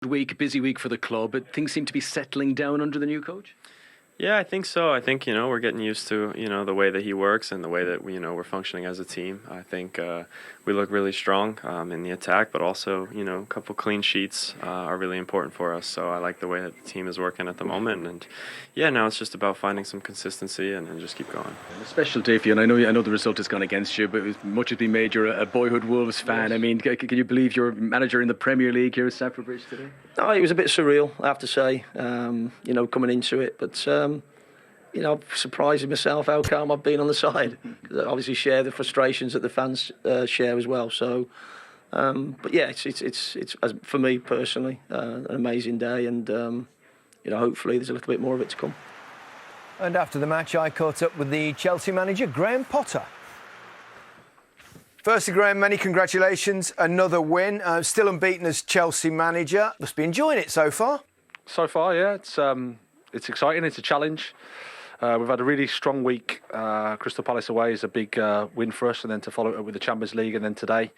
Busy week for the club, but things seem to be settling down under the new coach. Yeah, I think so. I think, we're getting used to, the way that he works and the way that, we're functioning as a team. I think we look really strong in the attack, but also, a couple clean sheets are really important for us. So I like the way that the team is working at the moment. And yeah, now it's just about finding some consistency and just keep going. A special day for you, and I know the result has gone against you, but as much has been made, you're a boyhood Wolves fan. Yes. I mean, can you believe you're manager in the Premier League here at Stamford Bridge today? No, it was a bit surreal, I have to say, coming into it. But, I'm surprising myself how calm I've been on the side. Because I obviously share the frustrations that the fans share as well. So, but yeah, it's for me personally, an amazing day. And, hopefully there's a little bit more of it to come. And after the match, I caught up with the Chelsea manager, Graham Potter. Firstly, Graham, many congratulations. Another win. Still unbeaten as Chelsea manager. Must be enjoying it so far. So far, yeah. It's exciting. It's a challenge. We've had a really strong week. Crystal Palace away is a big win for us, and then to follow it up with the Champions League, and then today,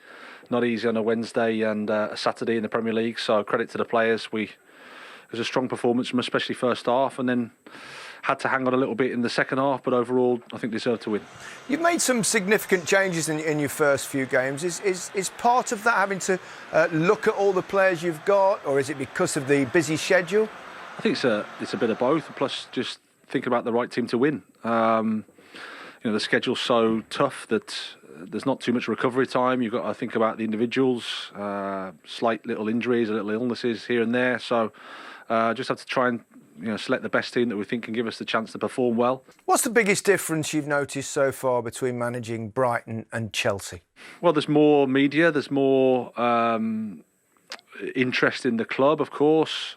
not easy on a Wednesday and a Saturday in the Premier League. So credit to the players. It was a strong performance from especially first half, and then had to hang on a little bit in the second half, but overall, I think deserved to win. You've made some significant changes in your first few games. Is part of that having to look at all the players you've got, or is it because of the busy schedule? I think it's a bit of both, plus just thinking about the right team to win. The schedule's so tough that there's not too much recovery time. You've got to think about the individuals, slight little injuries, little illnesses here and there. So just have to try and select the best team that we think can give us the chance to perform well. What's the biggest difference you've noticed so far between managing Brighton and Chelsea? Well, there's more media, there's more interest in the club, of course.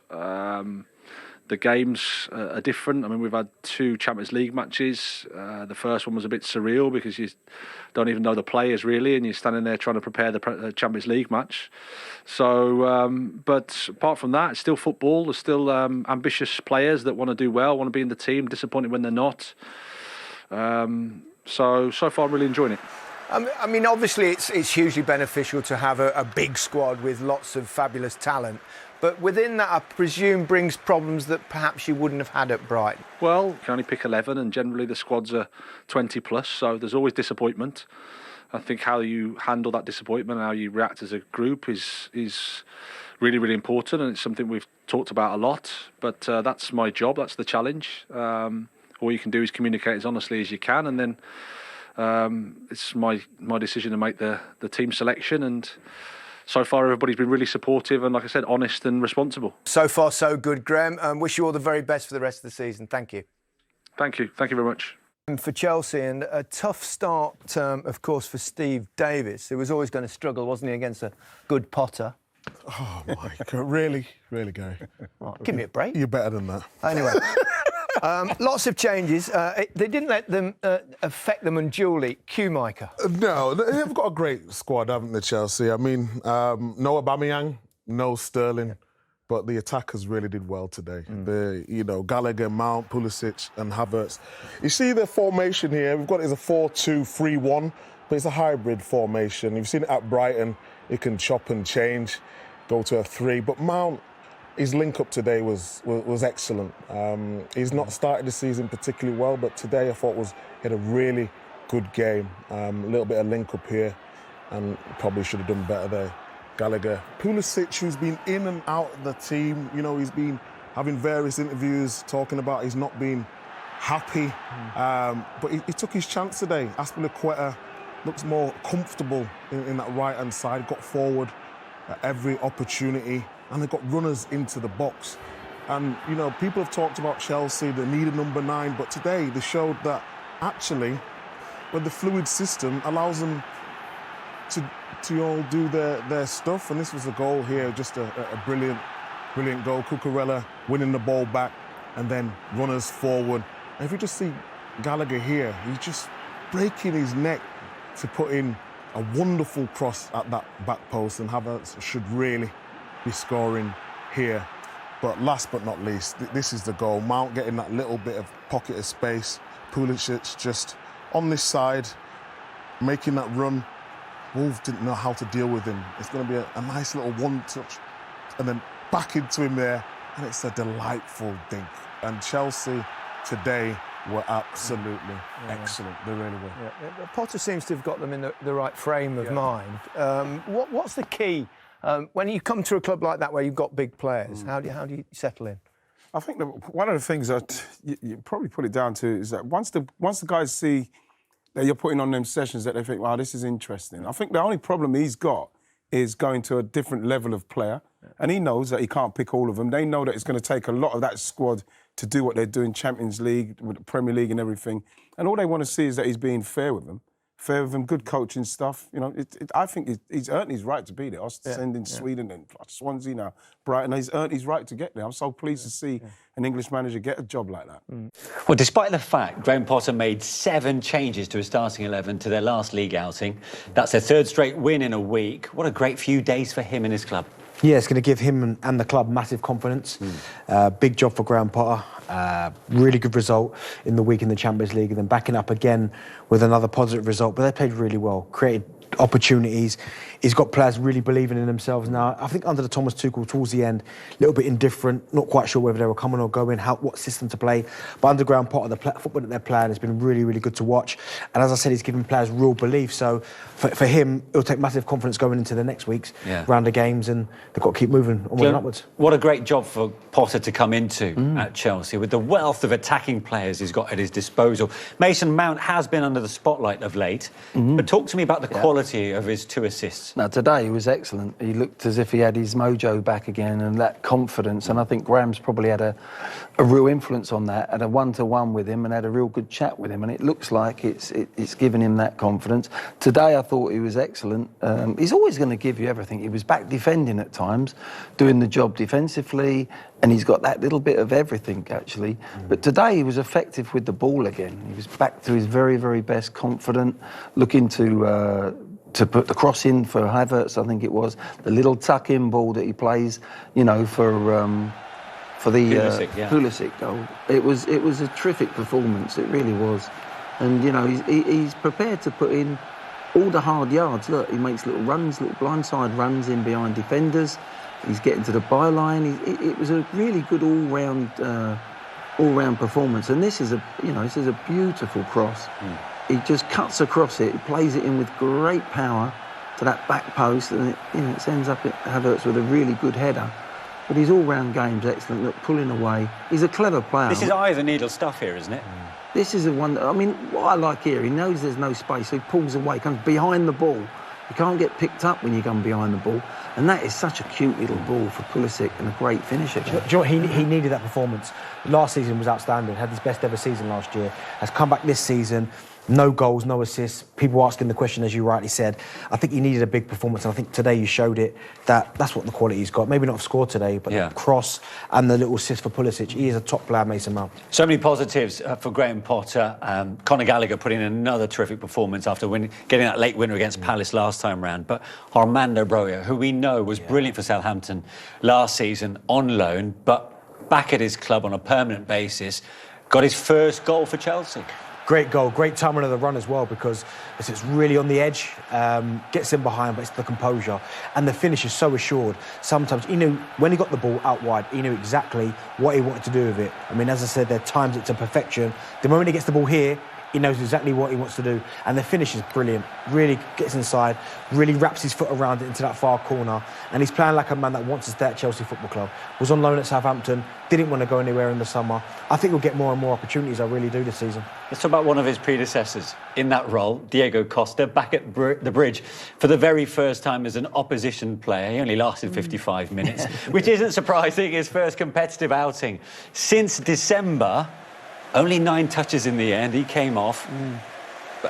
The games are different. I mean, we've had 2 Champions League matches. The first one was a bit surreal because you don't even know the players really, and you're standing there trying to prepare the Champions League match. So, but apart from that, it's still football. There's still ambitious players that want to do well, want to be in the team, disappointed when they're not. So far, I'm really enjoying it. I mean, obviously, it's hugely beneficial to have a big squad with lots of fabulous talent. But within that, I presume, brings problems that perhaps you wouldn't have had at Brighton. Well, you can only pick 11, and generally the squads are 20 plus, so there's always disappointment. I think how you handle that disappointment, how you react as a group is really, really important, and it's something we've talked about a lot. But that's my job, that's the challenge. All you can do is communicate as honestly as you can, and then it's my decision to make the team selection, and so far everybody's been really supportive and, like I said, honest and responsible. So far so good, Graham. Wish you all the very best for the rest of the season. Thank you. Thank you very much. For Chelsea, and a tough start, of course, for Steve Davis, who was always going to struggle, wasn't he, against a good Potter? Oh my God, really, Gary? Right, give me a break. You're better than that. Anyway. Lots of changes. They didn't let them affect them unduly. Cue Micah. No, they've got a great squad, haven't they, Chelsea? I mean, no Aubameyang, no Sterling, but the attackers really did well today. Gallagher, Mount, Pulisic and Havertz. You see the formation here, we've got it as a 4-2-3-1, but it's a hybrid formation. You've seen it at Brighton. It can chop and change, go to a 3, but Mount, his link-up today was excellent. He's not started the season particularly well, but today I thought he had a really good game. A little bit of link-up here, and probably should have done better there. Gallagher. Pulisic, who's been in and out of the team, he's been having various interviews talking about he's not been happy, but he took his chance today. Aspilicueta looks more comfortable in that right-hand side, got forward at every opportunity, and they got runners into the box. And, people have talked about Chelsea, they need a number 9, but today they showed that actually, when the fluid system allows them to all do their stuff, and this was a goal here, just a brilliant goal. Cucurella winning the ball back, and then runners forward. And if you just see Gallagher here, he's just breaking his neck to put in a wonderful cross at that back post, and Havertz should really be scoring here. But last but not least, this is the goal. Mount getting that little bit of pocket of space. Pulisic just on this side, making that run. Wolves didn't know how to deal with him. It's going to be a nice little one-touch, and then back into him there, and it's a delightful thing. And Chelsea today were absolutely excellent. They really were. Yeah. Potter seems to have got them in the right frame of mind. What's the key when you come to a club like that where you've got big players? How do you settle in? I think one of the things that you probably put it down to is that once the guys see that you're putting on them sessions, that they think, wow, this is interesting. I think the only problem he's got is going to a different level of player, and he knows that he can't pick all of them. They know that it's going to take a lot of that squad to do what they're doing, Champions League, with the Premier League and everything. And all they want to see is that he's being fair with them, good coaching stuff. You know, I think he's earned his right to be there. Sending Sweden and Swansea now, Brighton, he's earned his right to get there. I'm so pleased to see an English manager get a job like that. Well, despite the fact Graham Potter made 7 changes to his starting 11 to their last league outing, that's their 3rd straight win in a week. What a great few days for him and his club. Yeah, it's going to give him and the club massive confidence. Big job for Graham Potter. Really good result in the week in the Champions League, and then backing up again with another positive result. But they played really well, created opportunities. He's got players really believing in themselves now. I think under the Thomas Tuchel, towards the end, a little bit indifferent, not quite sure whether they were coming or going, what system to play. But under Graham Potter, the football that they're playing has been really, really good to watch. And as I said, he's given players real belief. So for him, it'll take massive confidence going into the next week's round of games, and they've got to keep moving onward and upwards. What a great job for Potter to come into at Chelsea with the wealth of attacking players he's got at his disposal. Mason Mount has been under the spotlight of late, but talk to me about the quality of his 2 assists. Now, today he was excellent. He looked as if he had his mojo back again and that confidence, and I think Graham's probably had a real influence on that, had a one-to-one with him and had a real good chat with him, and it looks like it's given him that confidence. Today I thought he was excellent. He's always going to give you everything. He was back defending at times, doing the job defensively, and he's got that little bit of everything, actually. But today he was effective with the ball again. He was back to his very, very best, confident, looking to put the cross in for Havertz, I think it was, the little tuck-in ball that he plays, you know, for the Pulisic goal. It was a terrific performance. It really was, and you know he's prepared to put in all the hard yards. Look, he makes little runs, little blindside runs in behind defenders. He's getting to the byline. It was a really good all-round performance. And this is a beautiful cross. He just cuts across it. He plays it in with great power to that back post, and it ends up at Havertz with a really good header. But his all-round game's excellent. Look, pulling away. He's a clever player. This is eye of the needle stuff here, isn't it? This is the one. I mean, what I like here, he knows there's no space, so he pulls away, comes behind the ball. You can't get picked up when you come behind the ball, and that is such a cute little ball for Pulisic and a great finisher. Do you know what? He needed that performance. Last season was outstanding. Had his best ever season last year. Has come back this season. No goals, no assists. People asking the question, as you rightly said. I think he needed a big performance, and I think today you showed it. That's what the quality he's got. Maybe not have scored today, but the cross and the little assist for Pulisic. He is a top player, Mason Mount. So many positives for Graham Potter. Conor Gallagher putting in another terrific performance after getting that late winner against Palace last time round. But Armando Broja, who we know was brilliant for Southampton last season on loan, but back at his club on a permanent basis, got his first goal for Chelsea. Great goal, great timing of the run as well, because it's really on the edge, gets in behind, but it's the composure. And the finish is so assured. Sometimes, he knew, when he got the ball out wide, he knew exactly what he wanted to do with it. I mean, as I said, there times it to perfection. The moment he gets the ball here, he knows exactly what he wants to do. And the finish is brilliant. Really gets inside, really wraps his foot around it into that far corner. And he's playing like a man that wants to stay at Chelsea Football Club. Was on loan at Southampton, didn't want to go anywhere in the summer. I think he'll get more and more opportunities, I really do, this season. Let's talk about one of his predecessors in that role, Diego Costa, back at the Bridge for the very first time as an opposition player. He only lasted 55 minutes, which isn't surprising, his first competitive outing since December. Only 9 touches in the end. He came off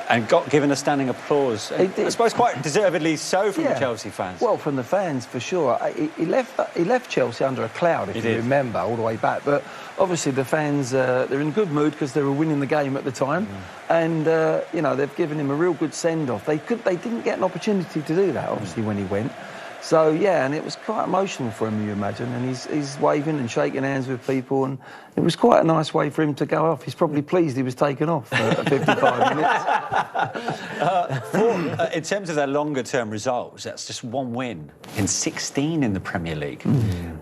and got given a standing applause. I suppose quite deservedly so from the Chelsea fans. Well, from the fans, for sure. He left Chelsea under a cloud, if you remember, all the way back. But obviously the fans, they're in good mood because they were winning the game at the time. And, you know, they've given him a real good send-off. They didn't get an opportunity to do that, obviously, when he went. So, yeah, and it was quite emotional for him, you imagine, and he's waving and shaking hands with people, and it was quite a nice way for him to go off. He's probably pleased he was taken off for 55 minutes. In terms of their longer-term results, that's just one win in 16 in the Premier League.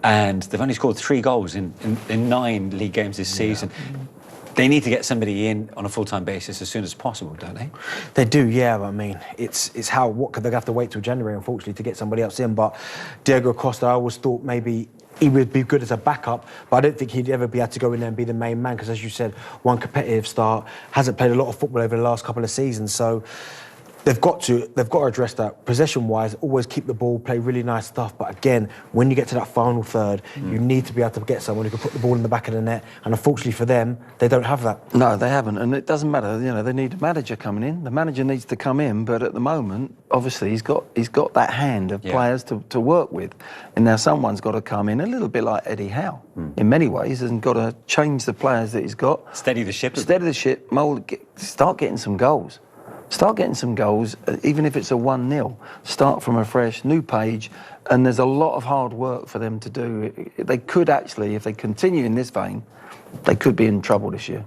And they've only scored 3 goals in 9 league games this season. They need to get somebody in on a full-time basis as soon as possible, don't they? They do, yeah. I mean, it's what could they have to wait till January, unfortunately, to get somebody else in. But Diego Costa, I always thought maybe he would be good as a backup, but I don't think he'd ever be able to go in there and be the main man because, as you said, one competitive start, hasn't played a lot of football over the last couple of seasons. So they've got to address that. Possession-wise, always keep the ball, play really nice stuff. But again, when you get to that final third, you need to be able to get someone who can put the ball in the back of the net. And unfortunately for them, they don't have that. No, they haven't, and it doesn't matter. You know, they need a manager coming in. The manager needs to come in, but at the moment, obviously, he's got that hand of players to work with. And now someone's got to come in, a little bit like Eddie Howe, in many ways, and got to change the players that he's got. Steady the ship. Steady the ship. Start getting some goals. Start getting some goals, even if it's a 1-0. Start from a fresh, new page, and there's a lot of hard work for them to do. They could actually, if they continue in this vein, they could be in trouble this year.